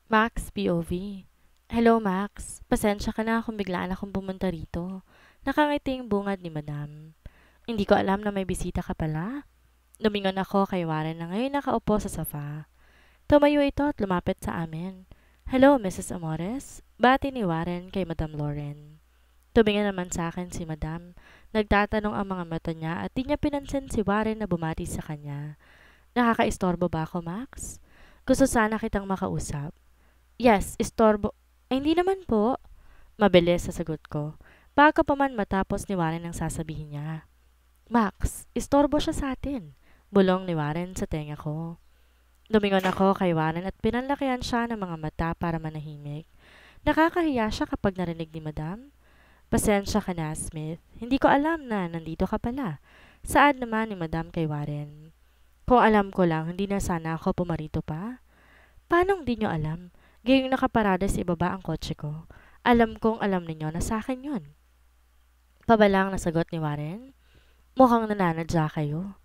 Max POV. Hello Max, pasensya ka na kung biglaan akong pumunta rito. Nakangiti yung bungad ni Madam. Hindi ko alam na may bisita ka pala. Lumingon ako kay Warren na ngayon nakaupo sa sofa. Tumayo ito at lumapit sa amin. Hello Mrs. Amores, bati ni Warren kay Madam Lauren. Tumingin naman sa akin si Madam. Nagtatanong ang mga mata niya at di niya pinansin si Warren na bumati sa kanya. Nakakaistorbo ba ako, Max? Gusto sana kitang makausap. Yes, istorbo. Ay, hindi naman po. Mabilis sa sagot ko. Bago pa man matapos ni Warren ang sasabihin niya. Max, istorbo siya sa atin. Bulong ni Warren sa tenga ko. Lumingon ako kay Warren at pinanlakihan siya ng mga mata para manahimik. Nakakahiya siya kapag narinig ni Madam. Pasensya ka na, Smith. Hindi ko alam na nandito ka pala. Saan naman ni Madam kay Warren? Kung alam ko lang, hindi na sana ako pumarito pa. Paano hindi nyo alam? Gayong nakaparada sa ibaba ang kotse ko. Alam kong alam ninyo na sa akin yun. Pabalang na sagot ni Warren. Mukhang nananadya kayo.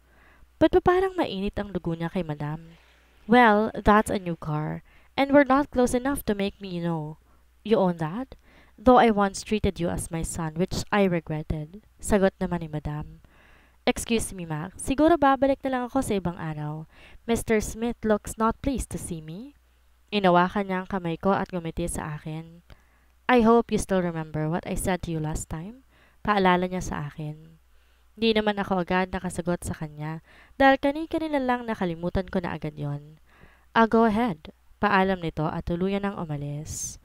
Ba't pa parang mainit ang dugo niya kay Madam? Well, that's a new car. And we're not close enough to make me know. You own that? Though I once treated you as my son, which I regretted. Sagot naman ni Madam. Excuse me, Max. Siguro babalik na lang ako sa ibang araw. Mr. Smith looks not pleased to see me. Inawakan niya ang kamay ko at ngumiti sa akin. I hope you still remember what I said to you last time. Paalala niya sa akin. Di naman ako agad nakasagot sa kanya dahil kani-kanila lang nakalimutan ko na agad yon. I'll go ahead. Paalam nito at tuluyan ng umalis.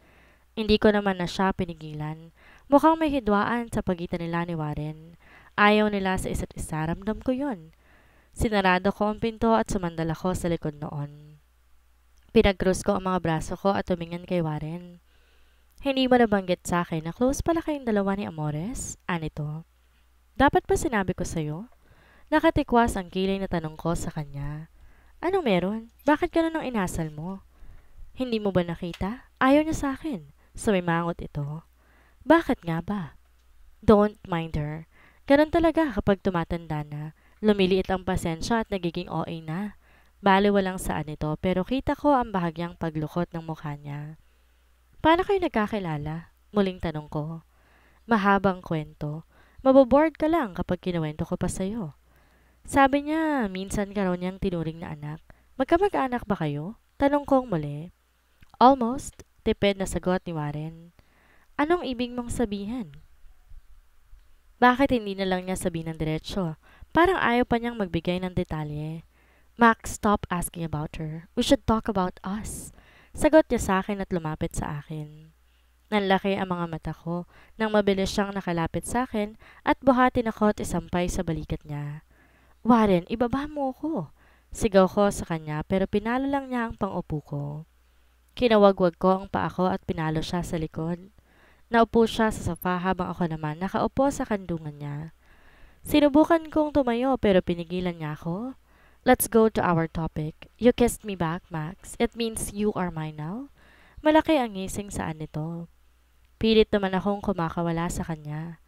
Hindi ko naman na siya pinigilan. Mukhang may hidwaan sa pagitan nila ni Warren. Ayaw nila sa isa't isa, ramdam ko yon. Sinarado ko ang pinto at sumandal ako sa likod noon. Pinag-cross ko ang mga braso ko at tumingin kay Warren. Hindi mo nabanggit sa akin na close pala kayong dalawa ni Amores? Anito? Dapat ba sinabi ko sa'yo? Nakatikwas ang kilay na tanong ko sa kanya. Anong meron? Bakit ganun ang inasal mo? Hindi mo ba nakita? Ayaw niya sa akin. Sumimangot ito. Bakit nga ba? Don't mind her. Ganun talaga kapag tumatanda na. Lumiliit ang pasensya at nagiging OA na. Baliwalang saan ito pero kita ko ang bahagyang paglukot ng mukha niya. Paano kayo nagkakilala? Muling tanong ko. Mahabang kwento. Maboboard ka lang kapag kinuwento ko pa sa'yo. Sabi niya, minsan ka raw niyang tinuring na anak. Magkamag-anak ba kayo? Tanong kong muli. Almost, tipid na sagot ni Warren. Anong ibig mong sabihin? Bakit hindi na lang niya sabihin ng diretsyo? Parang ayaw pa niyang magbigay ng detalye. Max, stop asking about her. We should talk about us. Sagot niya sa akin at lumapit sa akin. Nanlaki ang mga mata ko nang mabilis siyang nakalapit sa akin at buhatin ako at isampay sa balikat niya. Warren, ibaba mo ako. Sigaw ko sa kanya pero pinalo lang niya ang pang-upo ko. Kinawagwag ko ang paa ko at pinalo siya sa likod. Naupo siya sa sofa habang ako naman nakaupo sa kandungan niya. Sinubukan kong tumayo pero pinigilan niya ako. Let's go to our topic. You kissed me back, Max. It means you are mine now. Malaki ang ngising saan nito. Pilit naman akong kumakawala sa kanya.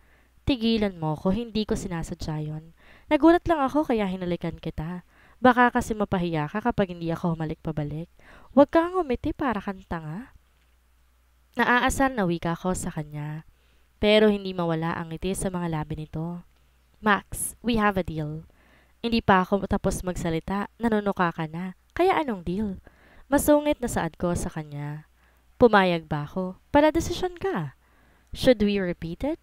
Tigilan mo ko, hindi ko sinasadya yun. Nagulat lang ako kaya hinalikan kita. Baka kasi mapahiya ka kapag hindi ako humalik pabalik. Huwag kang umiti para kang tanga. Naaasar na wika ko sa kanya. Pero hindi mawala ang ngiti sa mga labi nito. Max, we have a deal. Hindi pa ako tapos magsalita, nanunuka ka na. Kaya anong deal? Masungit na saad ko sa kanya. Pumayag ba ako? Para desisyon ka. Should we repeat it?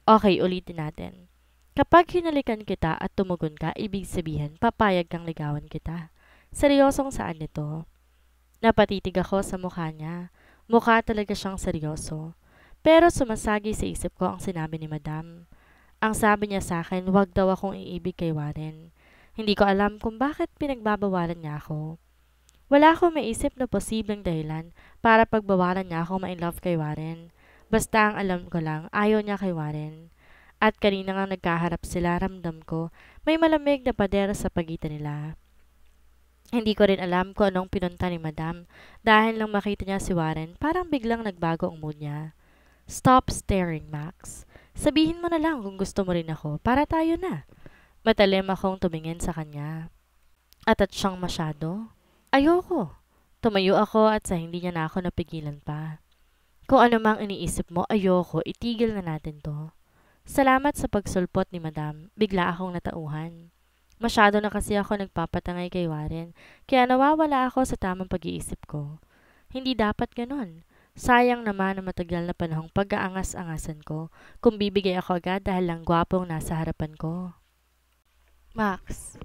Okay, ulitin natin. Kapag hinalikan kita at tumugon ka, ibig sabihin, papayag kang ligawan kita. Seryosong saan nito? Napatitig ako sa mukha niya. Mukha talaga siyang seryoso. Pero sumasagi sa isip ko ang sinabi ni Madam. Ang sabi niya sa akin, wag daw akong iibig kay Warren. Hindi ko alam kung bakit pinagbabawalan niya ako. Wala akong maisip na posibleng dahilan para pagbawalan niya ako ma-in love kay Warren. Basta ang alam ko lang, ayaw niya kay Warren. At kanina nga nagkaharap sila, ramdam ko may malamig na pader sa pagitan nila. Hindi ko rin alam kung anong pinunta ni Madam dahil nang makita niya si Warren, parang biglang nagbago ang mood niya. Stop staring, Max. Sabihin mo na lang kung gusto mo rin ako para tayo na. Matalim akong tumingin sa kanya. At siyang masyado. Ayoko. Tumayo ako at sa hindi niya na ako napigilan pa. Kung ano mang iniisip mo, ayoko, itigil na natin to. Salamat sa pagsulpot ni Madam, bigla akong natauhan. Masyado na kasi ako nagpapatangay kay Warren, kaya nawawala ako sa tamang pag-iisip ko. Hindi dapat ganon. Sayang naman ang matagal na panahong pag-aangas-angasan ko kung bibigay ako agad dahil lang gwapong nasa harapan ko. Max,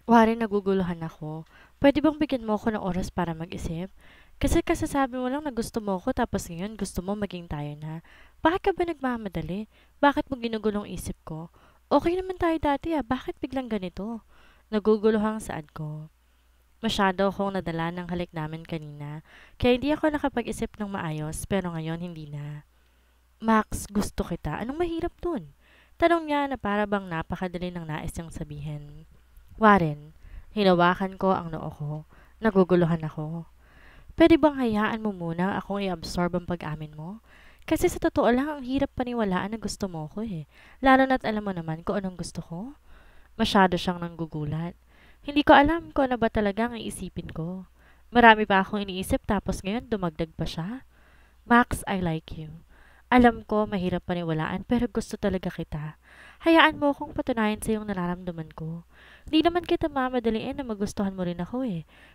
Warren, naguguluhan ako. Pwede bang bigyan mo ako ng oras para mag-isip? Kasi kasasabi mo lang na gusto mo ako tapos ngayon gusto mo maging tayo na. Bakit ka ba nagmamadali? Bakit mo ginugulong isip ko? Okay naman tayo dati bakit biglang ganito? Naguguluhang saad ko. Masyado akong nadala ng halik namin kanina, kaya hindi ako nakapag-isip ng maayos pero ngayon hindi na. Max, gusto kita. Anong mahirap dun? Tanong niya na para bang napakadali ng nais niyang sabihin. Warren, hinawakan ko ang noo ko. Naguguluhan ako. Pwede bang hayaan mo muna akong i-absorb ang pag-amin mo? Kasi sa totoo lang, ang hirap paniwalaan na gusto mo ko Lalo na't alam mo naman kung anong gusto ko. Masyado siyang nanggugulat. Hindi ko alam kung ano ba talaga ang iisipin ko. Marami pa akong iniisip tapos ngayon dumagdag pa siya. Max, I like you. Alam ko mahirap paniwalaan pero gusto talaga kita. Hayaan mo akong patunayan sa iyong nararamdaman ko. Hindi naman kita mamadaliin na magustuhan mo rin ako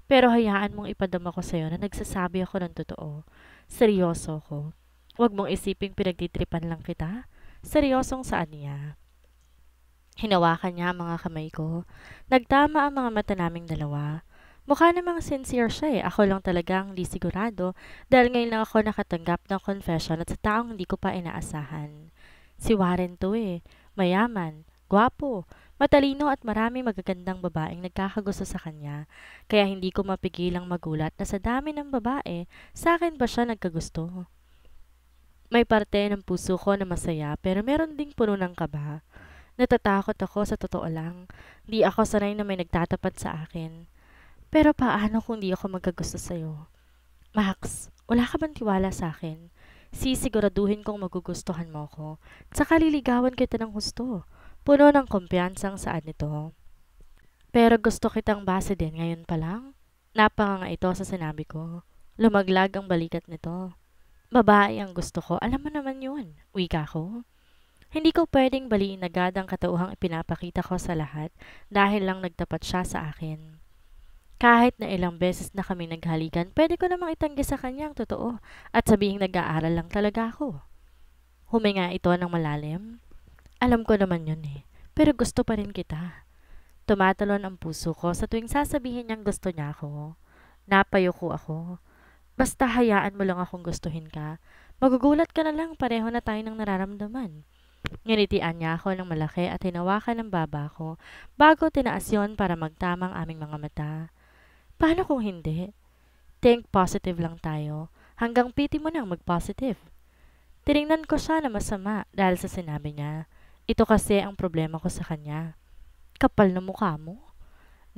Pero hayaan mong ipadama ko sa'yo na nagsasabi ako ng totoo. Seryoso ko. Huwag mong isiping pinagtitripan lang kita. Seryosong saan niya. Hinawakan niya ang mga kamay ko. Nagtama ang mga mata naming dalawa. Mukha namang sincere siya Ako lang talagang di sigurado dahil ngayon lang ako nakatanggap ng confession at sa taong hindi ko pa inaasahan. Si Warren to Mayaman, gwapo, matalino at marami magagandang babaeng nagkakagusto sa kanya. Kaya hindi ko mapigilang magulat na sa dami ng babae, sa akin ba siya nagkagusto? May parte ng puso ko na masaya pero meron ding puno ng kaba. Natatakot ako sa totoo lang. Di ako sanay na may nagtatapat sa akin. Pero paano kung di ako magkagusto sa'yo? Max, wala ka bang tiwala sa akin? Sisiguraduhin kong magugustuhan mo ko. Tsaka liligawan kita ng husto. Puno ng kumpiyansang saad nito. Pero gusto kitang base din ngayon pa lang. Napanganga ito sa sinabi ko. Lumaglag ang balikat nito. Babae ang gusto ko, alam mo naman yun. Wika ko. Hindi ko pwedeng baliin agad ang katauhang ipinapakita ko sa lahat dahil lang nagtapat siya sa akin. Kahit na ilang beses na kami naghalikan, pwede ko namang itanggi sa kanya ang totoo at sabihing nag-aaral lang talaga ako. Huminga ito ng malalim. Alam ko naman yun pero gusto pa rin kita. Tumatalon ang puso ko sa tuwing sasabihin niyang gusto niya ako. Napayuko ako. Basta hayaan mo lang akong gustuhin ka. Magugulat ka na lang pareho na tayo ng nararamdaman. Nginitian niya ako ng malaki at hinawakan ng baba ko bago tinaas yon para magtamang aming mga mata. Paano kung hindi? Think positive lang tayo. Hanggang piti mo nang mag-positive. Tiningnan ko siya na masama dahil sa sinabi niya. Ito kasi ang problema ko sa kanya. Kapal na mukha mo.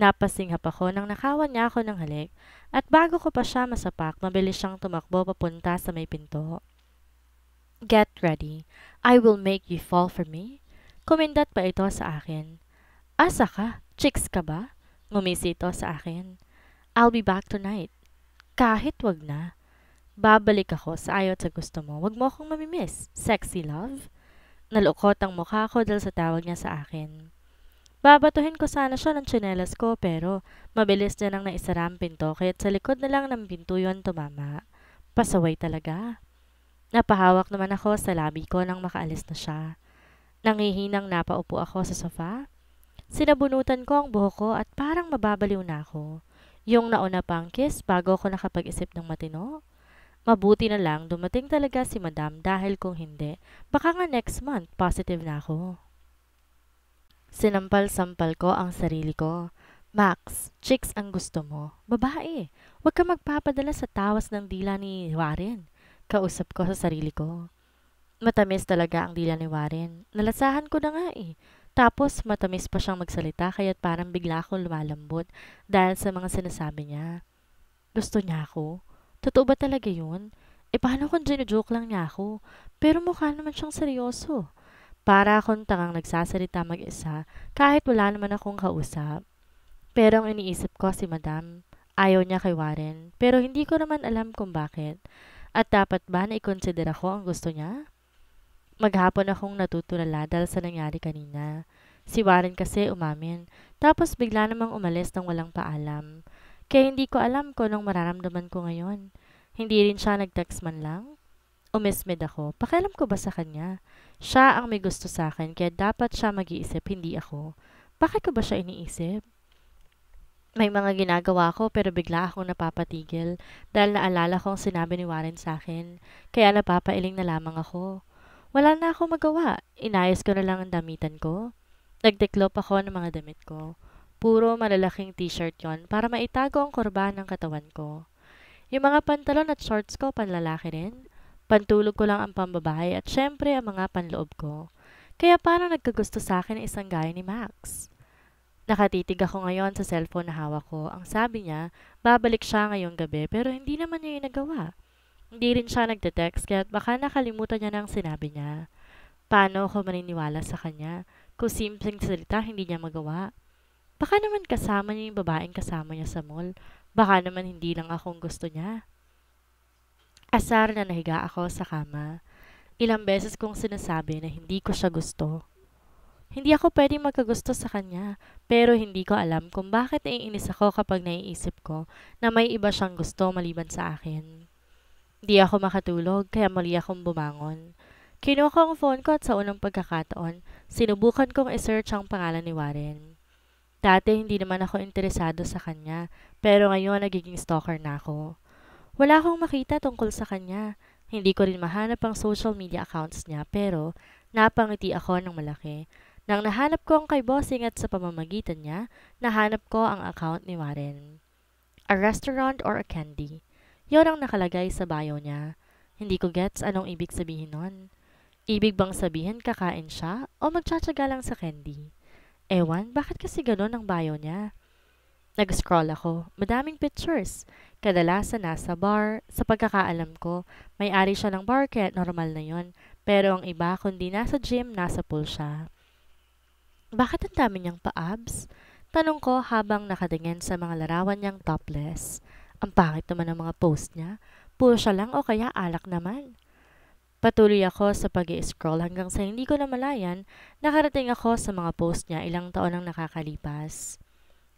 Napasinghap ako nang nakawan niya ako ng halik at bago ko pa siya masapak, mabilis siyang tumakbo papunta sa may pinto. Get ready. I will make you fall for me. Kumindat pa ito sa akin. Asa ka? Chicks ka ba? Ngumisi ito sa akin. I'll be back tonight. Kahit wag na. Babalik ako sa ayaw at sa gusto mo. Wag mo akong mamimiss. Sexy love. Nalukot ang mukha ko dahil sa tawag niya sa akin. Babatuhin ko sana siya ng tsinelas ko pero mabilis niya nang naisara ang pinto kaya't sa likod na lang ng pinto yun tumama. Pasaway talaga. Napahawak naman ako sa labi ko nang makaalis na siya. Nangihinang napaupo ako sa sofa. Sinabunutan ko ang buhok ko at parang mababaliw na ako. Yung nauna pang kiss bago ako nakapag-isip ng matino. Mabuti na lang dumating talaga si Madam dahil kung hindi, baka nga next month positive na ako. Sinampal-sampal ko ang sarili ko. Max, chicks ang gusto mo. Babae, huwag ka magpapadala sa tawas ng dila ni Warren. Kausap ko sa sarili ko. Matamis talaga ang dila ni Warren. Nalasahan ko na nga eh. Tapos matamis pa siyang magsalita kaya't parang bigla akong lumalambot dahil sa mga sinasabi niya. Gusto niya ako? Totoo ba talaga yun? E paano kung joke lang niya ako? Pero mukha naman siyang seryoso. Para akong tangang nagsasalita mag-isa kahit wala naman akong kausap. Pero ang iniisip ko si Madam, ayaw niya kay Warren. Pero hindi ko naman alam kung bakit. At dapat ba na ikonsidera ko ang gusto niya? Maghapon akong natutulala dahil sa nangyari kanina. Si Warren kasi umamin, tapos bigla namang umalis ng walang paalam. Kaya hindi ko alam kung anong mararamdaman ko ngayon. Hindi rin siya nag-text man lang. Umismid ako. Pakialam ko ba sa kanya? Siya ang may gusto sa akin, kaya dapat siya mag-iisip, hindi ako. Bakit ko ba siya iniisip? May mga ginagawa ko pero bigla akong napapatigil dahil naalala kong sinabi ni Warren sa akin. Kaya napapailing na lamang ako. Wala na akong magawa. Inayos ko na lang ang damitan ko. Nagtiklop ako ng mga damit ko. Puro malalaking t-shirt yon para maitago ang kurba ng katawan ko. Yung mga pantalon at shorts ko panlalaki rin. Pantulog ko lang ang pambabae at syempre ang mga panloob ko. Kaya parang nagkagusto sa akin ang isang gaya ni Max. Nakatitig ako ngayon sa cellphone na hawak ko. Ang sabi niya, babalik siya ngayong gabi pero hindi naman niya yung nagawa. Hindi rin siya nagte-text kaya baka nakalimutan niya ng sinabi niya. Paano ako maniniwala sa kanya kung simpleng salita hindi niya magawa? Baka naman kasama niya yung babaeng kasama niya sa mall. Baka naman hindi lang akong gusto niya. Asar na nahiga ako sa kama. Ilang beses kong sinasabi na hindi ko siya gusto. Hindi ako pwedeng magkagusto sa kanya, pero hindi ko alam kung bakit naiinis ako kapag naiisip ko na may iba siyang gusto maliban sa akin. Di ako makatulog, kaya mali akong bumangon. Kinuha ko ang phone ko at sa unang pagkakataon, sinubukan kong isearch ang pangalan ni Warren. Dati hindi naman ako interesado sa kanya, pero ngayon nagiging stalker na ako. Wala akong makita tungkol sa kanya. Hindi ko rin mahanap ang social media accounts niya, pero napangiti ako ng malaki. Nang nahanap ko ang kay Bossing at sa pamamagitan niya, nahanap ko ang account ni Warren. A restaurant or a candy? Yon ang nakalagay sa bio niya. Hindi ko gets anong ibig sabihin nun. Ibig bang sabihin kakain siya o magtsatsaga lang sa candy? Ewan, bakit kasi ganun ang bio niya? Nag-scroll ako. Madaming pictures. Kadalasan nasa bar. Sa pagkakaalam ko, may-ari siya ng bar kaya normal na yon. Pero ang iba, kundi nasa gym, nasa pool siya. Bakit ang dami niyang pa-abs? Tanong ko habang nakatingin sa mga larawan niyang topless. Ang pangit naman ng mga post niya. Puro siya lang o kaya alak naman. Patuloy ako sa pag-i-scroll hanggang sa hindi ko namalayan, nakarating ako sa mga post niya ilang taon ang nakakalipas.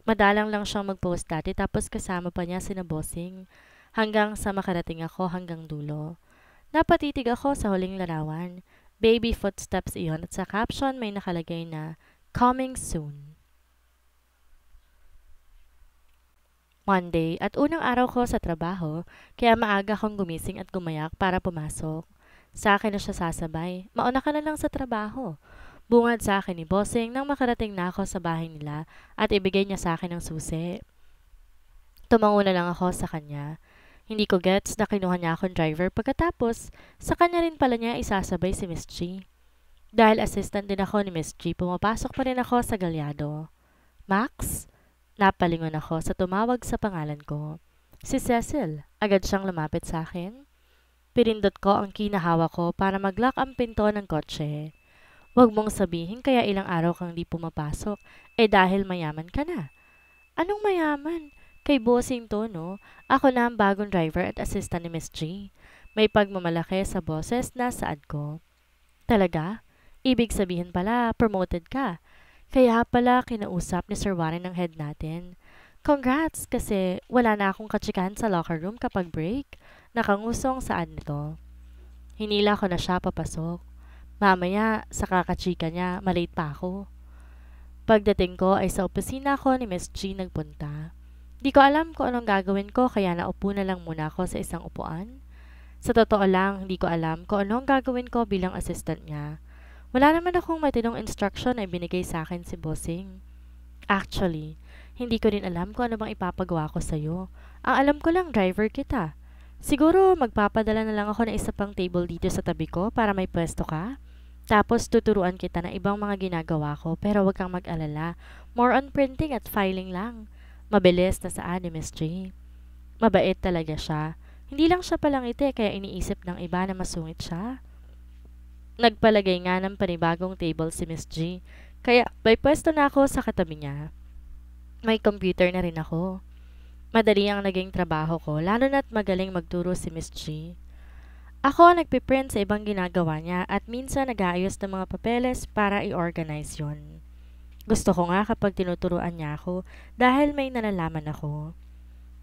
Madalang lang siyang mag-post dati tapos kasama pa niya sina Bossing hanggang sa makarating ako hanggang dulo. Napatitig ako sa huling larawan. Baby footsteps iyon at sa caption may nakalagay na coming soon. Monday at unang araw ko sa trabaho kaya maaga akong gumising at gumayak para pumasok. Sa akin na siya sasabay, mauna ka na lang sa trabaho. Bungad sa akin ni Bossing nang makarating na ako sa bahay nila at ibigay niya sa akin ang susi. Tumango na lang ako sa kanya. Hindi ko gets na kinuha niya akong driver pagkatapos sa kanya rin pala niya isasabay si Miss G. Dahil assistant din ako ni Miss G, pumapasok pa rin ako sa galyado. Max? Napalingon ako sa tumawag sa pangalan ko. Si Cecil, agad siyang lumapit sa akin. Pinindot ko ang kinahawa ko para mag-lock ang pinto ng kotse. Huwag mong sabihin kaya ilang araw kang di pumapasok, dahil mayaman ka na. Anong mayaman? Kay bossing to, no? Ako na ang bagong driver at assistant ni Miss G. May pagmamalaki sa boses na saad ko. Talaga? Ibig sabihin pala, promoted ka. Kaya pala kinausap ni Sir Warren ng head natin. Congrats kasi wala na akong katsikahan sa locker room kapag break. Nakangusong saad nito. Hinila ko na siya papasok. Mamaya, sa kakachika niya, malate pa ako. Pagdating ko ay sa opisina ko ni Miss G nagpunta. Di ko alam kung anong gagawin ko kaya naupo na lang muna ako sa isang upuan. Sa totoo lang, hindi ko alam kung anong gagawin ko bilang assistant niya. Wala naman akong matinong instruction na ibinigay sa akin si Bossing. Actually, hindi ko rin alam kung ano bang ipapagawa ko sa'yo. Ang alam ko lang driver kita. Siguro magpapadala na lang ako ng isa pang table dito sa tabi ko para may pwesto ka. Tapos tuturuan kita ng ibang mga ginagawa ko pero wag kang mag-alala. More on printing at filing lang. Mabilis na saan ni Miss J. Mabait talaga siya. Hindi lang siya palangiti kaya iniisip ng iba na masungit siya. Nagpalagay nga ng panibagong table si Miss G. Kaya may pwesto na ako sa katabi niya. May computer na rin ako. Madali ang naging trabaho ko, lalo na't magaling magturo si Miss G. Ako ang nagpiprint sa ibang ginagawa niya at minsan nag-aayos ng mga papeles para i-organize yon. Gusto ko nga kapag tinuturuan niya ako dahil may nalalaman ako.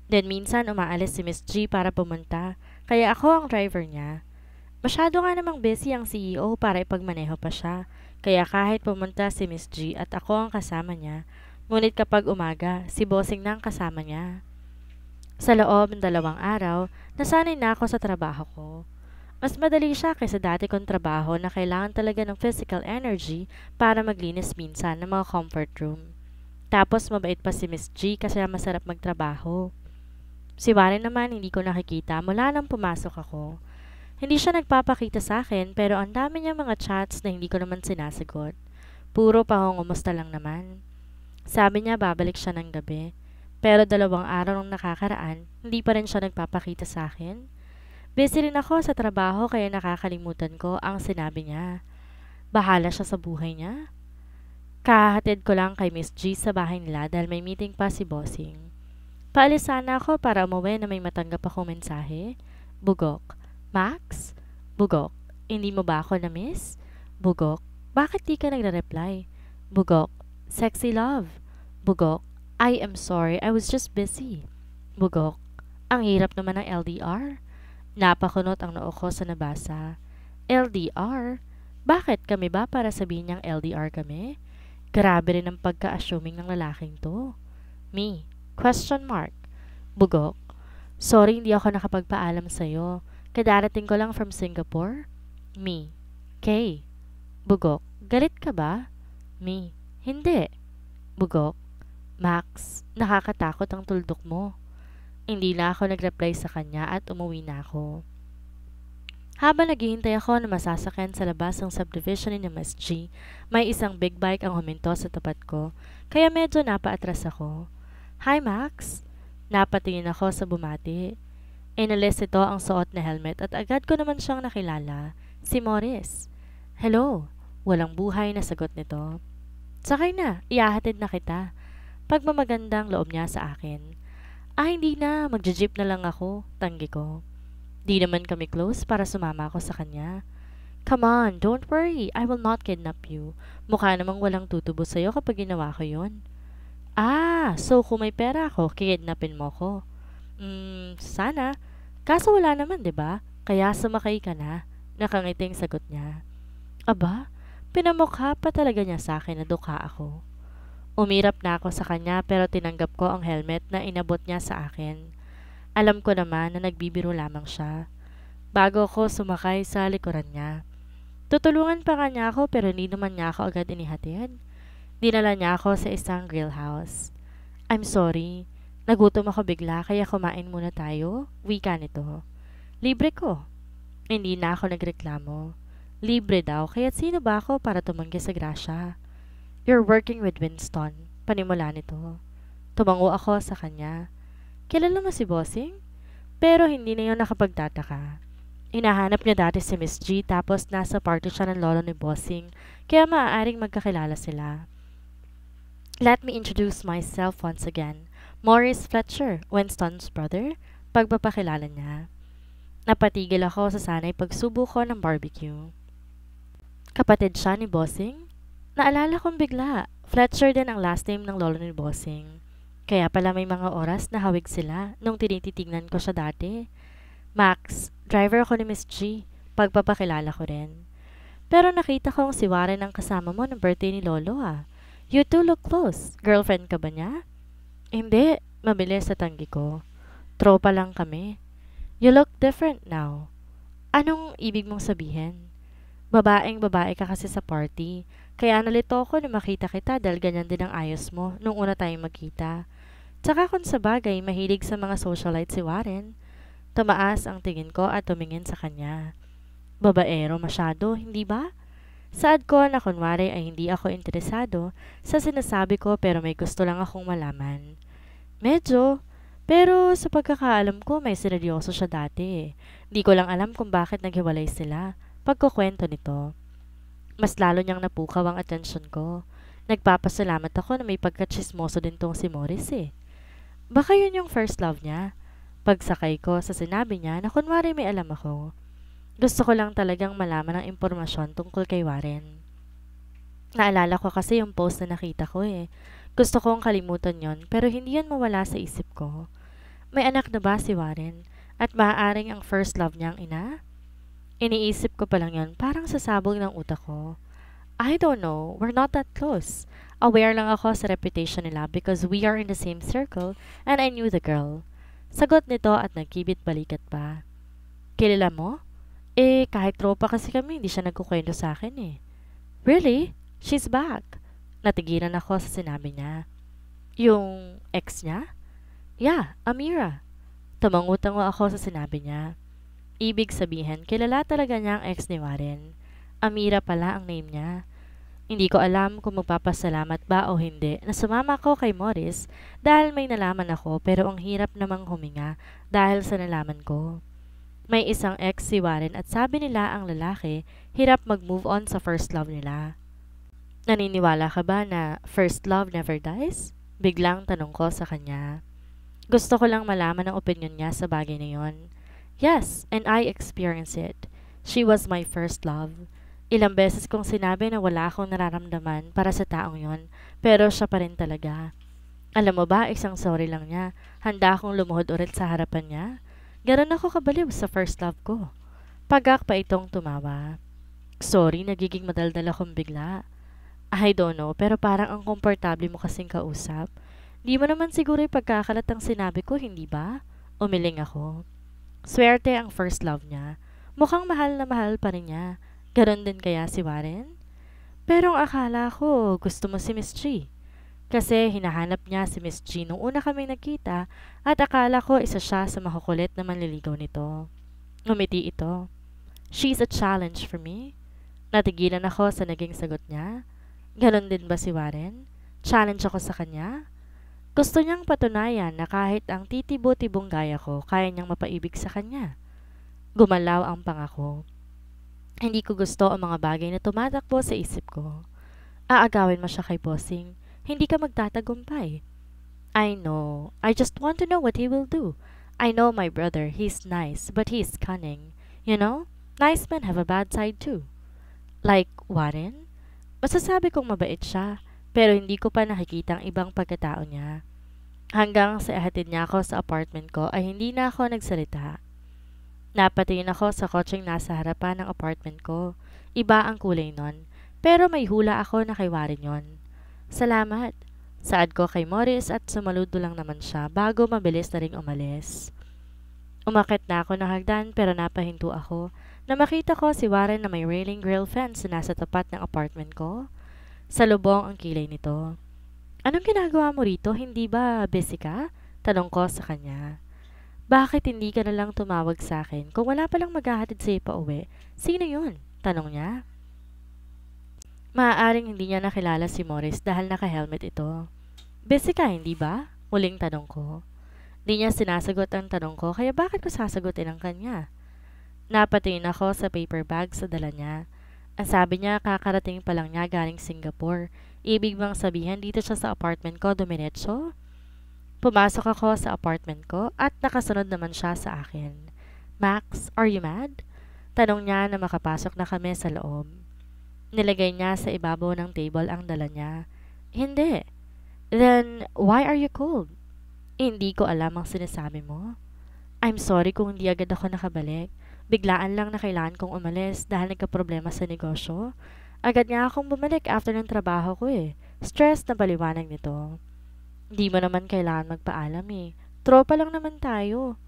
Then minsan umaalis si Miss G para pumunta, kaya ako ang driver niya. Masyado nga namang busy ang CEO para ipagmaneho pa siya, kaya kahit pumunta si Miss G at ako ang kasama niya, ngunit kapag umaga, si Bossing na ang kasama niya. Sa loob ng 2 araw, nasanay na ako sa trabaho ko. Mas madali siya kaysa dati kong trabaho na kailangan talaga ng physical energy para maglinis minsan ng mga comfort room. Tapos mabait pa si Miss G kasi masarap magtrabaho. Si Warren naman hindi ko nakikita mula nang pumasok ako. Hindi siya nagpapakita sa akin pero ang dami niya mga chats na hindi ko naman sinasagot. Puro pangungumusta lang naman. Sabi niya babalik siya ng gabi. Pero 2 araw nung nakakaraan, hindi pa rin siya nagpapakita sa akin. Busy rin ako sa trabaho kaya nakakalimutan ko ang sinabi niya. Bahala siya sa buhay niya. Kahatid ko lang kay Miss G sa bahay nila dahil may meeting pa si Bossing. Paalis sana ako para umuwi na may matanggap akong mensahe. Bugok. Max? Bugok. Hindi mo ba ako na-miss? Bugok. Bakit di ka nagre-reply? Bugok. Sexy love. Bugok. I am sorry, I was just busy. Bugok. Ang hirap naman ng LDR. Napakunot ang noo ko sa nabasa. LDR? Bakit kami ba para sabihin niyang LDR kami? Grabe rin ang pagka-assuming ng lalaking to. Me? Question mark. Bugok. Sorry hindi ako nakapagpaalam sa'yo. Kadarating ko lang from Singapore. Me. Kay. Bugok. Galit ka ba? Me. Hindi. Bugok. Max, nakakatakot ang tuldok mo. Hindi na ako nag-reply sa kanya at umuwi na ako. Habang naghihintay ako na masasakyan sa labas ng subdivision ni Miss G, may isang big bike ang huminto sa tapat ko, kaya medyo napaatras ako. Hi Max! Napatingin ako sa bumati. Inalis ito ang suot na helmet at agad ko naman siyang nakilala, si Morris. Hello! Walang buhay na sagot nito. Sakay na, ihahatid na kita. Pagmamagandang loob niya sa akin. Hindi na, magja-jeep na lang ako, tanggi ko. Di naman kami close para sumama ako sa kanya. Come on, don't worry, I will not kidnap you. Mukha namang walang tutubo sa'yo kapag ginawa ko yon. So kung may pera ako, kidnapin mo ko. Sana. Kaso wala naman, 'di ba? Kaya sumakay ka na. Nakangiting sagot niya. Aba, pinamukha pa talaga niya sa akin na dukha ako. Umirap na ako sa kanya pero tinanggap ko ang helmet na inabot niya sa akin. Alam ko naman na nagbibiro lamang siya. Bago ako sumakay sa likuran niya. Tutulungan pa nga niya ako pero hindi naman niya ako agad inihatid. Dinala niya ako sa isang grill house. I'm sorry. Nagutom ako bigla kaya kumain muna tayo. Wika nito. Libre ko. Hindi na ako nagreklamo. Libre daw kaya sino ba ako para tumanggi sa grasya? You're working with Winston. Panimula nito. Tumango ako sa kanya. Kilala mo si Bossing? Pero hindi na yun nakapagtataka. Hinahanap niya dati si Miss G tapos nasa party siya ng lolo ni Bossing kaya maaaring magkakilala sila. Let me introduce myself once again. Morris Fletcher, Winston's brother. Pagpapakilala niya. Napatigil ako sa sanay pagsubo ko ng barbecue. Kapatid siya ni Bossing? Naalala kong bigla. Fletcher din ang last name ng lolo ni Bossing. Kaya pala may mga oras na hawig sila nung tinititignan ko siya dati. Max, driver ako ni Miss G. Pagpapakilala ko rin. Pero nakita kong si Warren ang kasama mo ng birthday ni Lolo You two look close. Girlfriend ka ba niya? Hindi. Mabilis sa tanggi ko. Tropa lang kami. You look different now. Anong ibig mong sabihin? Babaeng babae ka kasi sa party. Kaya nalito ako na makita kita dahil ganyan din ang ayos mo nung una tayong magkita. Tsaka kung sa bagay, mahilig sa mga socialite si Warren. Tumaas ang tingin ko at tumingin sa kanya. Babaero masyado, hindi ba? Saad ko na kunwari ay hindi ako interesado sa sinasabi ko pero may gusto lang akong malaman. Medyo, pero sa pagkakaalam ko may seryoso siya dati. Di ko lang alam kung bakit naghiwalay sila. Pagkukwento nito, mas lalo niyang napukaw ang atensyon ko. Nagpapasalamat ako na may pagkatsismoso din tong si Morris eh. Baka yun yung first love niya. Pagsakay ko sa sinabi niya na kunwari may alam ako. Gusto ko lang talagang malaman ng impormasyon tungkol kay Warren. Naalala ko kasi yung post na nakita ko eh. Gusto kong kalimutan yon pero hindi yan mawala sa isip ko. May anak na ba si Warren? At maaaring ang first love niyang ina? Iniisip ko pa lang yon parang sasabog ng utak ko. I don't know, we're not that close. Aware lang ako sa reputation nila because we are in the same circle and I knew the girl. Sagot nito at nagkibit balikat pa. Kilala mo? Eh, kahit tropa kasi kami, hindi siya nagkukwento sa akin eh. Really? She's back. Natigilan ako sa sinabi niya. Yung ex niya? Yeah, Amira. Tumangutango ako sa sinabi niya. Ibig sabihin, kilala talaga niya ang ex ni Warren. Amira pala ang name niya. Hindi ko alam kung magpapasalamat ba o hindi na sumama ko kay Morris dahil may nalaman ako pero ang hirap namang huminga dahil sa nalaman ko. May isang ex si Warren at sabi nila ang lalaki hirap mag-move on sa first love nila. Naniniwala ka ba na first love never dies? Biglang tanong ko sa kanya. Gusto ko lang malaman ang opinion niya sa bagay na yon. Yes, and I experienced it. She was my first love. Ilang beses kong sinabi na wala akong nararamdaman para sa taong yon, pero siya pa rin talaga. Alam mo ba, isang sorry lang niya. Handa akong lumuhod ulit sa harapan niya. Ganon ako kabaliw sa first love ko. Pagak pa itong tumawa. Sorry, nagiging madaldal akong bigla. I don't know, pero parang ang komportable mo kasing kausap. Di mo naman siguro ipagkakalat ang sinabi ko, hindi ba? Umiling ako. Swerte ang first love niya. Mukhang mahal na mahal pa rin niya. Ganon din kaya si Warren? Pero ang akala ko, gusto mo si Miss G. Kasi hinahanap niya si Miss G nung una kaming nagkita at akala ko isa siya sa makukulit na manliligaw nito. Ngumiti ito. She's a challenge for me. Natigilan ako sa naging sagot niya. Ganon din ba si Warren? Challenge ako sa kanya? Gusto niyang patunayan na kahit ang titibo-tibong gaya ko, kaya niyang mapaibig sa kanya. Gumalaw ang pangako. Hindi ko gusto ang mga bagay na tumatakbo sa isip ko. Aagawin mo siya kay bossing. Hindi ka magtatagumpay. I know. I just want to know what he will do. I know my brother. He's nice, but he's cunning. You know, nice men have a bad side too. Like Warren? Masasabi kong mabait siya, pero hindi ko pa nakikita ang ibang pagkatao niya. Hanggang sa ihatid niya ako sa apartment ko ay hindi na ako nagsalita. Napatingin ako sa kotseng nasa harapan ng apartment ko. Iba ang kulay nun, pero may hula ako na kay Warren yon. Salamat. Saad ko kay Morris at sumaludo lang naman siya bago mabilis na ring umalis. Umakit na ako ng hagdan pero napahinto ako na makita ko si Warren na may railing grill fence na nasa tapat ng apartment ko. Sa lubong ang kilay nito. Anong ginagawa mo rito? Hindi ba busy ka? Tanong ko sa kanya. Bakit hindi ka na lang tumawag sa akin kung wala palang maghahatid sa'yo pa uwi? Sino yun? Tanong niya. Maaaring hindi niya nakilala si Morris dahil naka-helmet ito. Busy ka, hindi ba? Muling tanong ko. Di niya sinasagot ang tanong ko kaya bakit ko sasagutin ang kanya? Napatingin ako sa paper bag sa dala niya. Ang sabi niya kakarating pa lang niya galing Singapore. Ibig bang sabihin dito siya sa apartment ko dumiretso? Pumasok ako sa apartment ko at nakasunod naman siya sa akin. Max, are you mad? Tanong niya na makapasok na kami sa loob. Nilagay niya sa ibabaw ng table ang dala niya. Hindi. Then, why are you cold? Hindi ko alam ang sinasabi mo. I'm sorry kung hindi agad ako nakabalik. Biglaan lang na kailangan kong umalis dahil nagkaproblema sa negosyo. Agad nga akong bumalik after ng trabaho ko eh. Stress na paliwanag nito. Di mo naman kailangan magpaalam eh. Tropa lang naman tayo.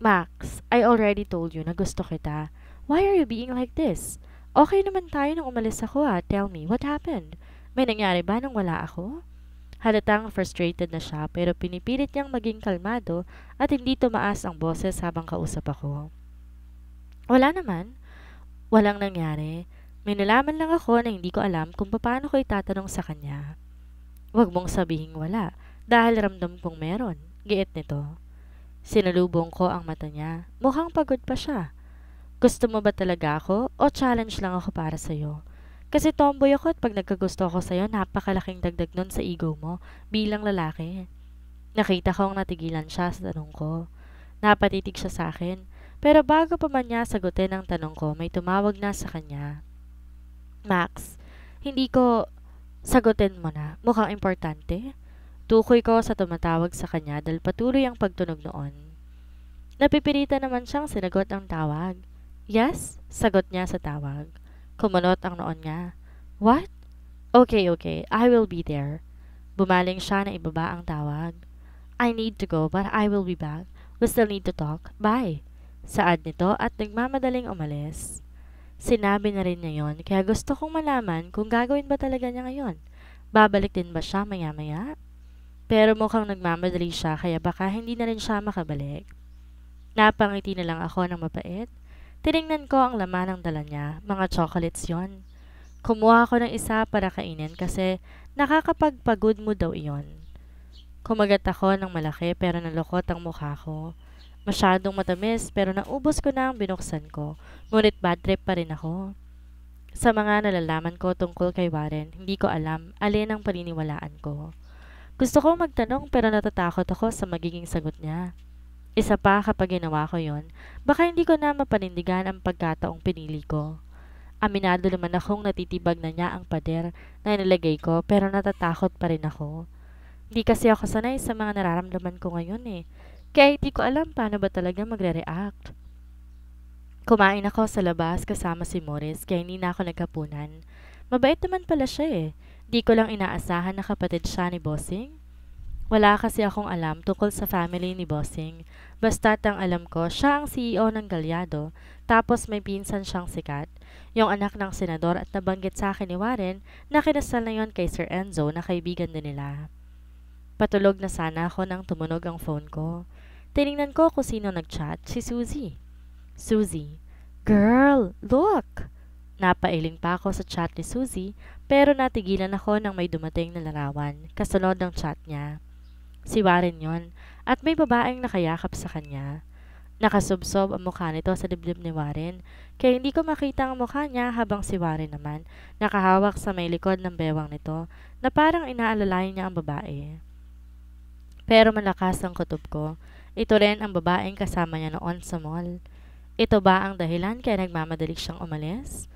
Max, I already told you na gusto kita. Why are you being like this? Okay naman tayo nung umalis ako ah. Tell me, what happened? May nangyari ba nung wala ako? Halatang frustrated na siya pero pinipilit niyang maging kalmado at hindi tumaas ang boses habang kausap ako. Wala naman. Walang nangyari. May nalaman lang ako na hindi ko alam kung paano ko itatanong sa kanya. Huwag mong sabihing wala dahil ramdam kong meron. Giit nito. Sinalubong ko ang mata niya. Mukhang pagod pa siya. Gusto mo ba talaga ako o challenge lang ako para sa'yo? Kasi tomboy ako at pag nagkagusto ako sa'yo, napakalaking dagdag nun sa ego mo bilang lalaki. Nakita kong natigilan siya sa tanong ko. Napatitig siya sa akin. Pero bago pa man niya sagutin ang tanong ko, may tumawag na sa kanya. Max, hindi ko sagutin mo na. Mukhang importante. Tukoy ko sa tumatawag sa kanya dahil patuloy ang pagtunog noon. Napipilitan naman siyang sinagot ang tawag. Yes, sagot niya sa tawag. Kumunot ang noon niya. What? Okay, I will be there. Bumaling siya na ibaba ang tawag. I need to go but I will be back. We still need to talk. Bye. Saad nito at nagmamadaling umalis. Sinabi na rin niya yon kaya gusto kong malaman kung gagawin ba talaga niya ngayon. Babalik din ba siya maya-maya? Pero mukhang nagmamadali siya kaya baka hindi na rin siya makabalik. Napangiti na lang ako ng mapait. Tiningnan ko ang laman ng dala niya, mga chocolates yon. Kumuha ako ng isa para kainin kasi nakakapagpagod mo daw iyon. Kumagat ako ng malaki pero nalukot ang mukha ko. Masyadong matamis pero naubos ko na ang binuksan ko, ngunit bad trip pa rin ako. Sa mga nalalaman ko tungkol kay Warren, hindi ko alam alin ang paniniwalaan ko. Gusto ko magtanong pero natatakot ako sa magiging sagot niya. Isa pa kapag ginawa ko yon, baka hindi ko na mapanindigan ang pagkataong pinili ko. Aminado naman akong natitibag na niya ang pader na inilagay ko pero natatakot pa rin ako. Hindi kasi ako sanay sa mga nararamdaman ko ngayon kaya hindi ko alam paano ba talaga magre-react. Kumain ako sa labas kasama si Morris kaya hindi na ako nagkapunan. Mabait naman pala siya Di ko lang inaasahan na kapatid siya ni Bossing. Wala kasi akong alam tungkol sa family ni Bossing. Basta't ang alam ko, siya ang CEO ng Galyado, tapos may pinsan siyang sikat, yung anak ng senador at nabanggit sa akin ni Warren na kinasal na yon kay Sir Enzo na kaibigan din nila. Patulog na sana ako nang tumunog ang phone ko. Tiningnan ko kung sino nag-chat, si Suzy. Suzy, girl, look! Napailing pa ako sa chat ni Suzy, pero natigilan ako nang may dumating na larawan, kasunod ng chat niya. Si Warren yon, at may babaeng nakayakap sa kanya. Nakasubsob ang mukha nito sa dibdib ni Warren, kaya hindi ko makita ang mukha niya habang si Warren naman, nakahawak sa may likod ng bewang nito, na parang inaalalayan niya ang babae. Pero malakas ang kutob ko. Ito rin ang babaeng kasama niya noon sa mall. Ito ba ang dahilan kaya nagmamadali siyang umalis?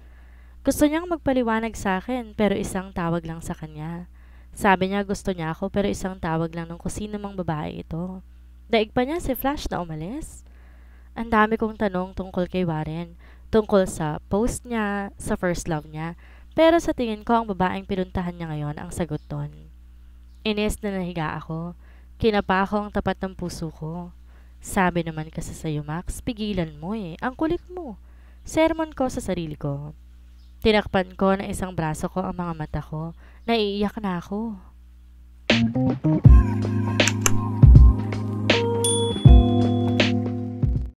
Gusto niyang magpaliwanag sa akin pero isang tawag lang sa kanya. Sabi niya gusto niya ako pero isang tawag lang ng kusino mang babae ito. Daig pa niya si Flash na umalis. Ang dami kong tanong tungkol kay Warren, tungkol sa post niya, sa first love niya, pero sa tingin ko ang babaeng pinuntahan niya ngayon ang sagot doon. Inis na nahiga ako. Kinapa ko ang tapat ng puso ko. Sabi naman kasi sa'yo, Max, pigilan mo Ang kulit mo. Sermon ko sa sarili ko. Tinakpan ko na isang braso ko ang mga mata ko. Naiiyak na ako.